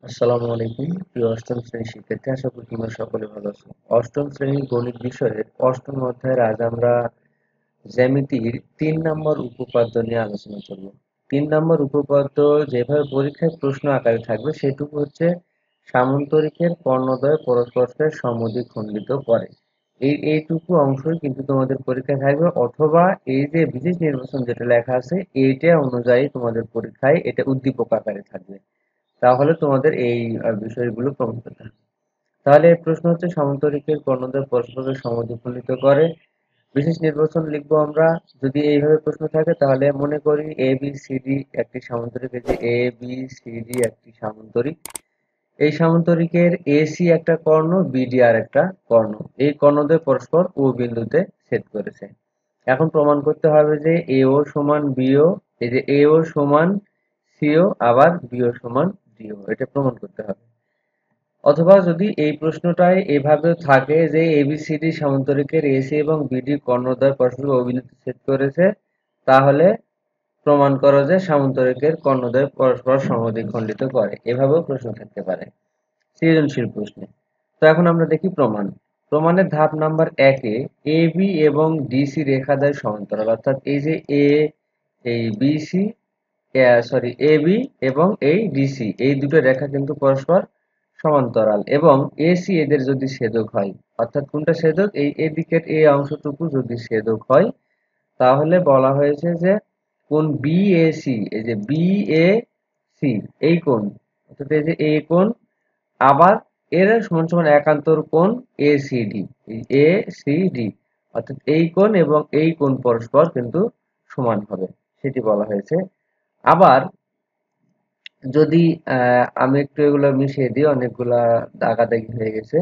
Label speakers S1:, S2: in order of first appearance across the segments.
S1: আসসালামু আলাইকুম প্রিয় অষ্টম শ্রেণীর শিক্ষার্থী, আশা করি তোমরা সকলে ভালো আছো। অষ্টম শ্রেণীর গণিত বিষয়ের অষ্টম অধ্যায়ের আজ আমরা জ্যামিতির ৩ নম্বর উপপাদ্য নিয়ে আলোচনা করব। ৩ নম্বর উপপাদ্য যেভাবে পরীক্ষায় প্রশ্ন আকারে থাকবে সেটুকু হচ্ছে সামান্তরিকের কর্ণদ্বয় পরস্পরের সমদ্বিখণ্ডিত করে। এইটুকু অংশই কিন্তু তোমাদের পরীক্ষায় থাকবে, অথবা এই যে বিশেষ নির্বাচন যেটা লেখা আছে এইটা অনুযায়ী তোমাদের পরীক্ষায় এটা উদ্দীপক আকারে থাকবে। তাহলে তোমাদের এই বিষয়গুলো প্রমাণ করতে হবে। তাহলে এই প্রশ্ন হচ্ছে সমান্তরিকের কর্ণদ্বয় পরস্পরকে সমদ্বিখণ্ডিত করে। বিশেষ নির্বাচন লিখবো আমরা। যদি এইভাবে প্রশ্ন থাকে তাহলে মনে করি এ বি সি ডি একটি সামান্তরিক, এই যে এ বি সি ডি একটি সামান্তরিক। এই সামান্তরিকের এসি একটা কর্ণ, বিডি আর একটা কর্ণ। এই কর্ণদ্বয় পরস্পর ও বিন্দুতে ছেদ করেছে। এখন প্রমাণ করতে হবে যে এও সমান বিও, এই যে এও সমান সিও, আবার বিও সমান ডিও, এটা প্রমাণ করতে হবে। অথবা যদি এই প্রশ্নটায় এভাবে থাকে যে এবিসিডি সমান্তরিকের এসি এবং বিডি কর্ণদ্বয় পরস্পর অবিলুপ্ত ছেদ করেছে, তাহলে প্রমাণ করো যে সামান্তরিকের কর্ণদ্বয় পরস্পর সমদ্বিখণ্ডিত করে। এভাবেও প্রশ্ন থাকতে পারে সৃজনশীল প্রশ্নে। তো এখন আমরা দেখি প্রমাণ। প্রমাণের ধাপ নাম্বার 1-এ এ বি এবং ডিসি রেখাদ্বয় সমান্তরাল, অর্থাৎ এই যে এই বিসি সরি এ বি এবং এই ডিসি এই দুটো রেখা কিন্তু পরস্পর সমান্তরাল, এবং এসি এদের যদি ছেদক হয়, অর্থাৎ কোনটা ছেদক, এই এদিকের এই অংশটুকু যদি ছেদক হয়, তাহলে বলা হয়েছে যে কোণ বিএসি, এই যে বিএসি এই কোণ, অর্থাৎ এই যে এই কোণ, আবার এর সমান সমান একান্তর কোণ এসিডি, এসিডি, অর্থাৎ এই কোণ এবং এই কোণ পরস্পর কিন্তু সমান হবে, সেটি বলা হয়েছে। আবার যদি আমি একটু এগুলো মিশিয়ে দিই, অনেকগুলা দাগাদাগি হয়ে গেছে।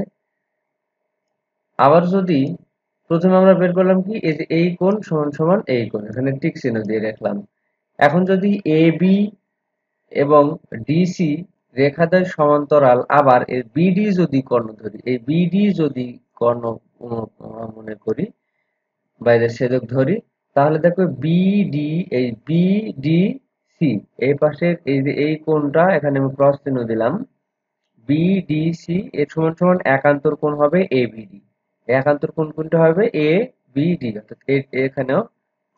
S1: আবার যদি প্রথমে আমরা বের করলাম কি, এই যে এই কোণ সমান সমান এই কোণ, এখানে টিক চিহ্ন দিয়ে রাখলাম। এখন যদি এ বি এবং ডিসি রেখাদ্বয় সমান্তরাল, আবার এর বিডি যদি কর্ণ ধরি, এই বিডি যদি কর্ণ মনে করি, বাইরের ছেদক ধরি, তাহলে দেখো বিডি, এই বিডি সি এই পাশের এই যে এই কোণটা, এখানে আমি ক্রস চিহ্ন দিলাম, বিডিসি এর সমান সমান একান্তর কোণ হবে এবিডি। একান্তর কোণ কোনটা হবে এ বিডি, অর্থাৎ এখানেও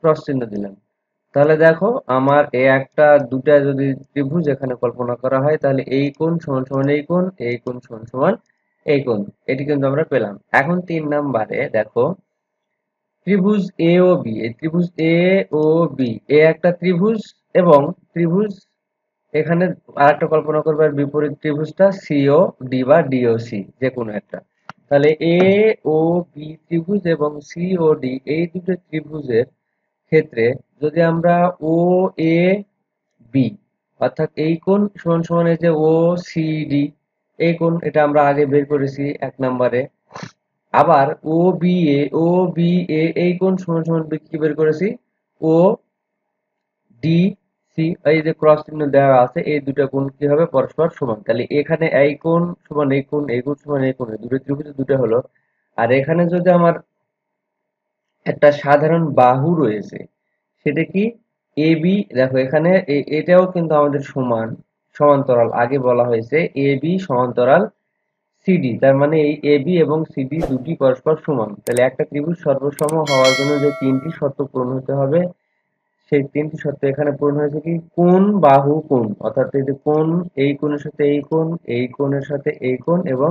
S1: ক্রস চিহ্ন দিলাম। তাহলে দেখো আমার এই একটা দুটা যদি ত্রিভুজ এখানে কল্পনা করা হয়, তাহলে এই কোণ সমান সমান এই কোণ, এই কোণ সমান সমান এই কোণ, এটি কিন্তু আমরা পেলাম। এখন 3 নম্বরে দেখো ত্রিভুজ এ ও বি, এই ত্রিভুজ এ ও বি এ একটা ত্রিভুজ, এবং ত্রিভুজ এখানে আরেকটা কল্পনা করবে বিপরীত ত্রিভুজটা সিও ডি বা ডিওসি যে কোনো একটা। তাহলে এ ও বি ত্রিভুজ এবং সি ও ডি এই দুটো ত্রিভুজের ক্ষেত্রে যদি আমরা ও এ বি, অর্থাৎ এই কোণ সমান সমান এই যে ও সি ডি, এই কোণ এটা আমরা আগে বের করেছি 1 নম্বরে। আবার ও বি এ এই কোণ সমান সমান কি বের করেছি, ও ডি সি, এই যে ক্রস চিহ্ন দেওয়া আছে, এই দুটো কোণ কি হবে পরস্পর সমান। তাহলে এখানে এই কোণ সমান এই কোণ, এই কোণ সমান এই কোণ, দুটো ত্রিভুজ দুটো হলো। আর এখানে যদি আমার একটা সাধারণ বাহু রয়েছে, সেটা কি এ বি, দেখো এখানে এটাও কিন্তু আমাদের সমান সমান্তরাল, আগে বলা হয়েছে এ বি সমান্তরাল সিডি, তার মানে এই এ বি এবং সিডি দুটি পরস্পর সমান। তাহলে একটা ত্রিভুজ সর্বসম হওয়ার জন্য যে 3টি শর্ত পূরণ হতে হবে, সেই 3টি শর্ত এখানে পূরণ হয়েছে কি, কোণ বাহু কোণ, অর্থাৎ এই যে কোণ, এই কোণের সাথে এই কোণ, এই কোণের সাথে এই কোণ, এবং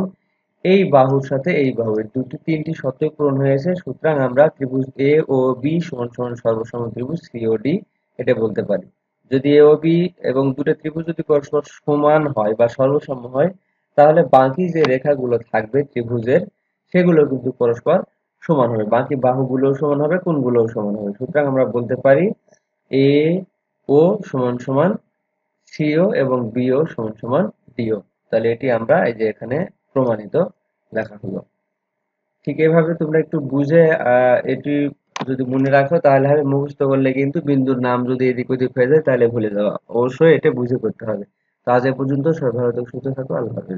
S1: এই বাহুর সাথে এই বাহু, এই 3টি শর্ত পূরণ হয়েছে। সুতরাং আমরা ত্রিভুজ এ ও বি সমান সমান সর্বসম ত্রিভুজ সি ও ডি এটা বলতে পারি। যদি এ ও বি এবং দুটো ত্রিভুজ যদি পরস্পর সমান হয় বা সর্বসম হয়, তাহলে বাকি যে রেখাগুলো থাকবে ত্রিভুজের, সেগুলো কিন্তু পরস্পর সমান হবে, বাকি বাহুগুলোও সমান হবে, কোণগুলোও সমান হবে। সুতরাং আমরা বলতে পারি এ ও সমান সমান সিও এবং বিও সমান সমান ডিও। তাহলে এটি আমরা এই যে এখানে প্রমাণিত লেখা হলো। ঠিক এভাবে তোমরা একটু বুঝে এটি যদি মনে রাখো তাহলে হবে, মুখস্থ করলে কিন্তু বিন্দুর নাম যদি এদিক ওদিক হয়ে যায় তাহলে ভুলে যাওয়া, অবশ্যই এটা বুঝে করতে হবে। তো আজ এ পর্যন্ত, সবাই ভালো থেকো, সুস্থ থাকো, আল্লাহ হাফেজ।